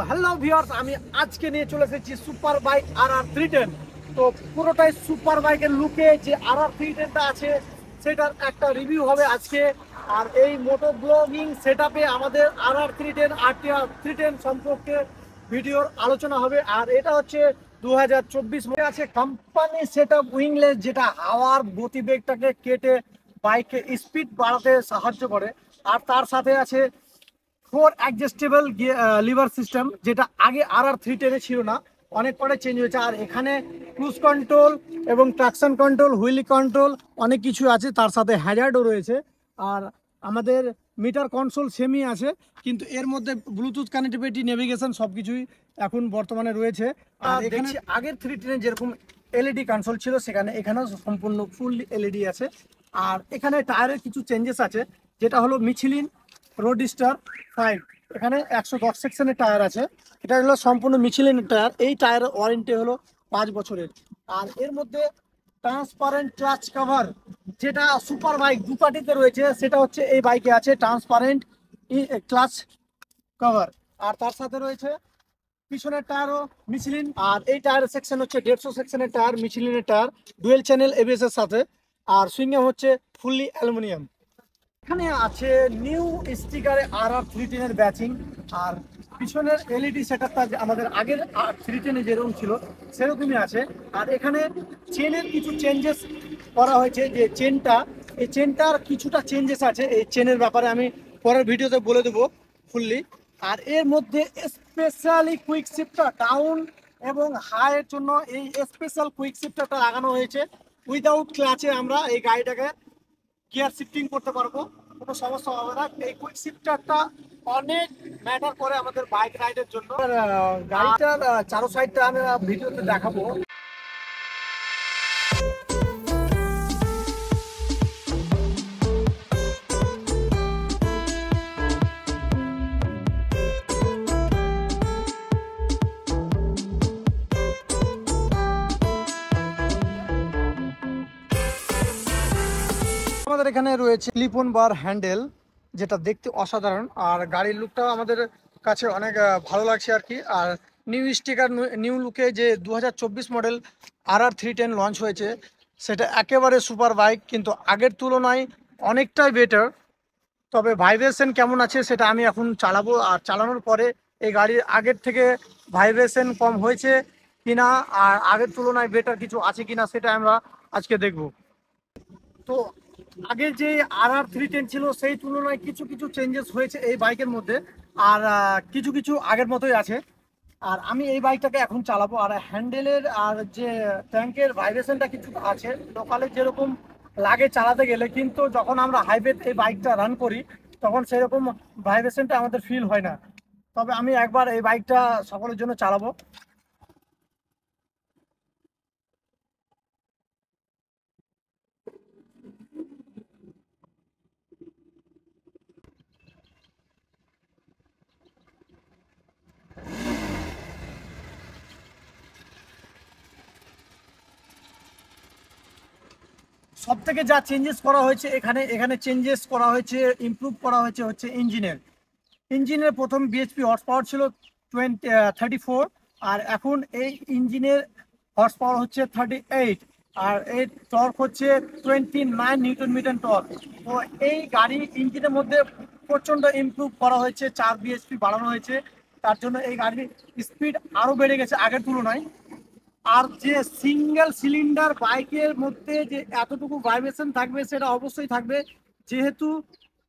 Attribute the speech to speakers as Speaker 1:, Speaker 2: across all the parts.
Speaker 1: Hello viewers, আমি আজকে নিয়ে চলে এসেছি সুপার বাইক RR310। তো পুরোটাই সুপার বাইকের লুকে যে RR310টা আছে সেটার একটা রিভিউ হবে আজকে। আর এই মোটো ব্লগিং সেটআপে আমাদের RR310 RTR310 সম্পর্কে ভিডিওর আলোচনা হবে। আর এটা হচ্ছে 2024 মধ্যে আছে কোম্পানি সেটআপ উইংলেস, যেটা হাওয়ার গতিবেগটাকে কেটে বাইকে স্পিড বাড়াতে সাহায্য করে। আর তার সাথে আছে 4 অ্যাডজাস্টেবল লিভার সিস্টেম, যেটা আগে RR310 ছিল না, অনেক পরে চেঞ্জ হয়েছে। আর এখানে ক্রুজ কন্ট্রোল এবং ট্রাকশন কন্ট্রোল, হুইলি কন্ট্রোল অনেক কিছু আছে, তার সাথে হ্যাজার্ডও রয়েছে। আর আমাদের মিটার কনসোল সেমই আছে, কিন্তু এর মধ্যে ব্লুটুথ কানেক্টিভিটি, নেভিগেশন সব কিছুই এখন বর্তমানে রয়েছে। আর এখানে আগের 310 যেরকম এলইডি কনসোল ছিল, সেখানে এখানেও সম্পূর্ণ ফুল এলইডি আছে। আর এখানে টায়ারের কিছু চেঞ্জেস আছে, যেটা হলো মিচেলিন রোডস্টার 5। এখানে 110 সেকশনের টায়ার আছে। এটা হলো সম্পূর্ণ মিচেলিনের টায়ার। এই টায়ারের ওয়ারেন্টি হলো 5 বছরের। আর এর মধ্যে ট্রান্সপারেন্ট ক্লাচ কভার, যেটা সুপার বাইক দুকাটিতে রয়েছে, সেটা হচ্ছে এই বাইকে আছে ট্রান্সপারেন্ট ক্লাচ কভার। আর তার সাথে রয়েছে পিছনের টায়ারও মিচেলিন। আর এই টায়ারের সেকশন হচ্ছে 150 সেকশনের টায়ার, মিচেলিনের টায়ার, ডুয়েল চ্যানেল এবিএস এর সাথে। আর সুইংএম হচ্ছে ফুললি অ্যালুমিনিয়াম। এখানে আছে নিউ স্টিকারে RR310 এর ব্যাচিং। আর পিছনের এলইডি সেটআপটা আমাদের আগের 310 যেরকম ছিল সেরকমই আছে। আর এখানে চেনের কিছু চেঞ্জেস করা হয়েছে, যে এই চেনটার কিছুটা চেঞ্জেস আছে। এই চেনের ব্যাপারে আমি পরের ভিডিওতে বলে দেবো ফুললি। আর এর মধ্যে স্পেশালি কুইক শিফটার ডাউন এবং হাইয়ের জন্য এই স্পেশাল কুইক শিফটারটা লাগানো হয়েছে। উইদাউট ক্লাচে আমরা এই গাড়িটাকে গিয়ার শিফটিং করতে পারবো, কোনো সমস্যা হবে না। এই কুইক শিফটারটা অনেক ম্যাটার করে আমাদের বাইক রাইডের জন্য। গাড়িটার চারো সাইডটা আমি ভিডিওতে দেখাবো। আমাদের এখানে রয়েছে ক্লিপ অন বার হ্যান্ডেল, যেটা দেখতে অসাধারণ। আর গাড়ির লুকটাও আমাদের কাছে অনেক ভালো লাগছে আর কি। আর নিউ স্টিকার, নিউ লুকে যে 2024 মডেল RR310 লঞ্চ হয়েছে, সেটা একেবারে সুপার বাইক, কিন্তু আগের তুলনায় অনেকটাই বেটার। তবে ভাইব্রেশন কেমন আছে সেটা আমি এখন চালাবো, আর চালানোর পরে এই গাড়ির আগের থেকে ভাইব্রেশন কম হয়েছে কিনা আর আগের তুলনায় বেটার কিছু আছে কিনা সেটা আমরা আজকে দেখব। তো আগের যে RR310 ছিল সেই তুলনায় কিছু কিছু চেঞ্জেস হয়েছে এই বাইকের মধ্যে। আর কিছু কিছু আগের মতোই আছে। আর আমি এই বাইকটাকে এখন চালাবো। আর হ্যান্ডেলের আর যে ট্যাঙ্কের ভাইব্রেশনটা কিছু আছে, লোকালে যেরকম লাগে চালাতে গেলে, কিন্তু যখন আমরা হাইওয়েতে এই বাইকটা রান করি তখন সেরকম ভাইব্রেশনটা আমাদের ফিল হয় না। তবে আমি একবার এই বাইকটা সকলের জন্য চালাবো। সব থেকে যা চেঞ্জেস করা হয়েছে এখানে এখানে চেঞ্জেস করা হয়েছে, ইমপ্রুভ করা হয়েছে হচ্ছে ইঞ্জিনের প্রথম বিএইচপি হর্স পাওয়ার ছিল 34। আর এখন এই ইঞ্জিনের হর্স পাওয়ার হচ্ছে 38। আর এর টর্ক হচ্ছে 29 নিউটন মিটার টর্ক। তো এই গাড়ি ইঞ্জিনের মধ্যে প্রচণ্ড ইমপ্রুভ করা হয়েছে, 4 বিএইচপি বাড়ানো হয়েছে। তার জন্য এই গাড়ির স্পিড আরও বেড়ে গেছে আগের তুলনায়। আর যে সিঙ্গেল সিলিন্ডার বাইকের মধ্যে যে এতটুকু ভাইব্রেশন থাকবে সেটা অবশ্যই থাকবে, যেহেতু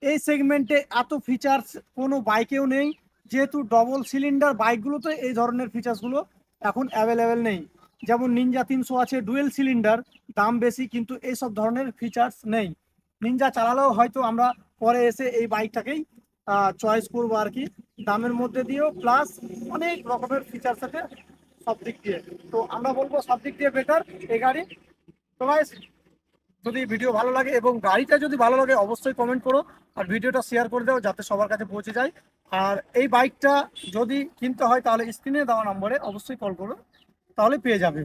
Speaker 1: এই সেগমেন্টে এত ফিচার্স কোনো বাইকেও নেই। যেহেতু ডবল সিলিন্ডার বাইকগুলোতে এই ধরনের ফিচার্সগুলো এখন অ্যাভেলেবেল নেই। যেমন নিনজা 300 আছে ডুয়েল সিলিন্ডার, দাম বেশি, কিন্তু এইসব ধরনের ফিচার্স নেই। নিনজা চালালেও হয়তো আমরা পরে এসে এই বাইকটাকেই চয়েস করবো আর কি, দামের মধ্যে দিয়েও প্লাস অনেক রকমের ফিচার্স আছে সব দিক দিয়ে। তো আমরা বলবো সব দিক দিয়ে বেটার এই গাড়ি। তো গাইস, যদি ভিডিও ভালো লাগে এবং গাড়িটা যদি ভালো লাগে অবশ্যই কমেন্ট করো, আর ভিডিওটা শেয়ার করে দাও যাতে সবার কাছে পৌঁছে যায়। আর এই বাইকটা যদি কিনতে হয় তাহলে স্ক্রিনে দেওয়া নম্বরে অবশ্যই কল করো, তাহলে পেয়ে যাবে।